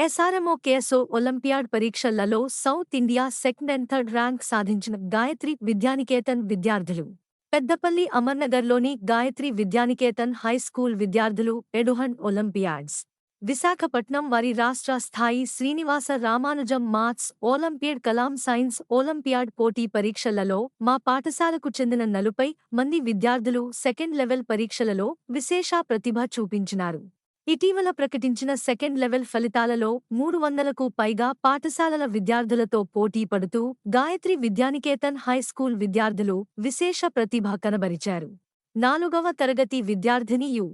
ఎస్ఆర్ఎంఓ కేఎస్ఓ olympiad పరీక్షలలో south India second and third rank సాధించిన గాయత్రి విద్యానికేతన్ విద్యార్థులు. పెద్దపల్లి అమర్నగర్లోని గాయత్రి విద్యానికేతన్ హైస్కూల్ విద్యార్థులు ఎడుహండ్ ఒలింపియాడ్స్. విశాఖపట్నం వారి రాష్ట్ర స్థాయి Srinivasa Ramanujam maths olympiad Kalam science olympiad పోటీ పరీక్షలలో మా పాఠశాలకు చెందిన 40 మంది విద్యార్థులు సెకండ్ లెవెల్ పరీక్షలలో విశేష ప్రతిభ చూపించినారు. ఇటీవల ప్రకటించిన సెకండ్ లెవెల్ ఫలితాలలో 300కు పైగా పాఠశాలల విద్యార్థులతో పోటీ పడుతూ గాయత్రి విద్యానికేతన్ హైస్కూల్ విద్యార్థులు విశేష ప్రతిభ కనబరిచారు. 4వ తరగతి విద్యార్థిని యు.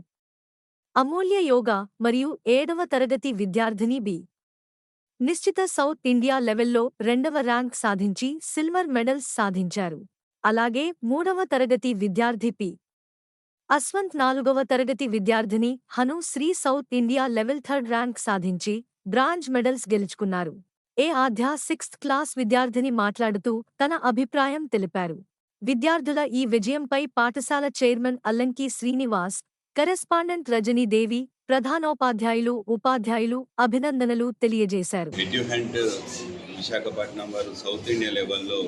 అమూల్య యోగా మరియు 7వ తరగతి విద్యార్థిని బి. నిశ్చిత సౌత్ ఇండియా లెవెల్లో 2వ ర్యాంక్ సాధించి సిల్వర్ మెడల్స్ సాధించారు. అలాగే 3వ తరగతి విద్యార్థి పి. అస్వంత్ 4వ తరగతి విద్యార్థిని Hanu Sri South India level 3rd rank సాధించి బ్రాంజ్ మెడల్స్ గెలుచుకున్నారు. ఆద్య 6th క్లాస్ విద్యార్థిని మాట్లాడుతూ తన అభిప్రాయం తెలిపారు. విద్యార్థుల ఈ విజయంపై పాఠశాల చైర్మన్ అల్లంకి శ్రీనివాస్, కరెస్పాండెంట్ రజనీదేవి, ప్రధానోపాధ్యాయులు, ఉపాధ్యాయులు అభినందనలు తెలియజేశారు. విశాఖపట్నం వారు సౌత్ ఇండియా లెవెల్లో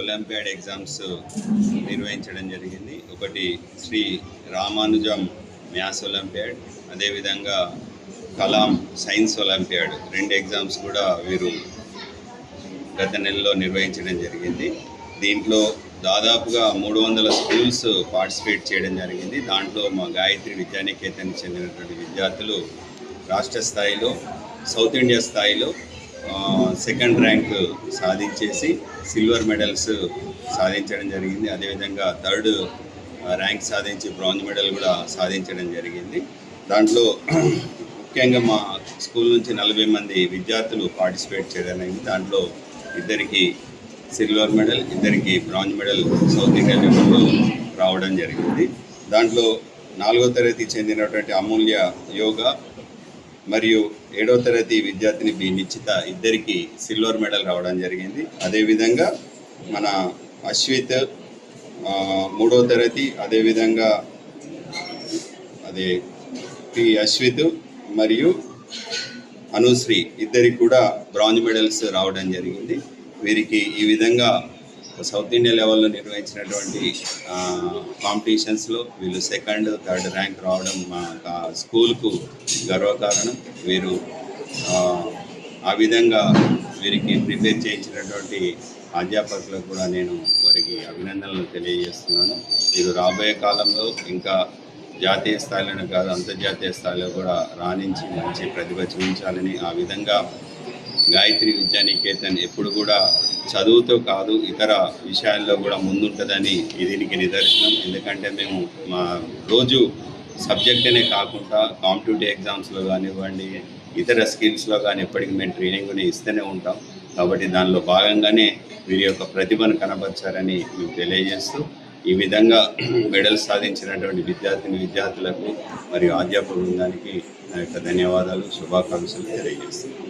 ఒలింపియాడ్ ఎగ్జామ్స్ నిర్వహించడం జరిగింది. ఒకటి శ్రీ రామానుజం మ్యాథ్స్ ఒలింపియాడ్, అదేవిధంగా కలాం సైన్స్ ఒలింపియాడ్ 2 ఎగ్జామ్స్ కూడా వీరు గత నెలలో నిర్వహించడం జరిగింది. దీంట్లో దాదాపుగా 300 స్కూల్స్ పార్టిసిపేట్ చేయడం జరిగింది. దాంట్లో మా గాయత్రి విద్యానికేతన్కి చెందినటువంటి విద్యార్థులు రాష్ట్ర స్థాయిలో, సౌత్ ఇండియా స్థాయిలో సెకండ్ ర్యాంక్ సాధించేసి సిల్వర్ మెడల్స్ సాధించడం జరిగింది. అదేవిధంగా 3rd ర్యాంక్ సాధించి బ్రాంజ్ మెడల్ కూడా సాధించడం జరిగింది. దాంట్లో ముఖ్యంగా మా స్కూల్ నుంచి 40 మంది విద్యార్థులు పార్టిసిపేట్ చేయడం అయింది. దాంట్లో 2కి సిల్వర్ మెడల్, 2కి బ్రాంజ్ మెడల్ సౌత్ ఇండియా లెవెల్లో రావడం జరిగింది. దాంట్లో 4వ తరగతి చెందినటువంటి అమూల్య యోగా మరియు 7వ తరగతి విద్యార్థిని బి నిశ్చిత 2కి సిల్వర్ మెడల్ రావడం జరిగింది. అదేవిధంగా మన అశ్విత్ 3వ తరగతి, అదేవిధంగా పి అశ్విత్ మరియు అనుశ్రీ 2కి కూడా బ్రాంజ్ మెడల్స్ రావడం జరిగింది. వీరికి ఈ విధంగా సౌత్ ఇండియా లెవెల్లో నిర్వహించినటువంటి కాంపిటీషన్స్లో వీళ్ళు 2nd, 3rd ర్యాంక్ రావడం మా స్కూల్కు గర్వకారణం. వీరు ఆ విధంగా వీరికి ప్రిపేర్ చేయించినటువంటి అధ్యాపకులకు కూడా నేను వారికి అభినందనలు తెలియజేస్తున్నాను. వీరు రాబోయే కాలంలో ఇంకా జాతీయ స్థాయిలోనే కాదు అంతర్జాతీయ స్థాయిలో కూడా రాణించి మంచి ప్రతిభ చూపించాలని, ఆ విధంగా గాయత్రి విద్యానికేతన్ ఎప్పుడు కూడా చదువుతో కాదు ఇతర విషయాల్లో కూడా ముందుంటుందని దీనికి నిదర్శనం. ఎందుకంటే మేము మా రోజు సబ్జెక్ట్ అనే కాకుండా కాంపిటేటివ్ ఎగ్జామ్స్లో కానివ్వండి, ఇతర స్కిల్స్లో కానీ ఎప్పటికీ మేము ట్రైనింగ్ని ఇస్తూనే ఉంటాం. కాబట్టి దానిలో భాగంగానే వీరి యొక్క ప్రతిభను కనబర్చారని మేము తెలియజేస్తూ, ఈ విధంగా మెడల్ సాధించినటువంటి విద్యార్థులకు మరియు అధ్యాపక బృందానికి నా యొక్క ధన్యవాదాలు, శుభాకాంక్షలు తెలియజేస్తున్నాను.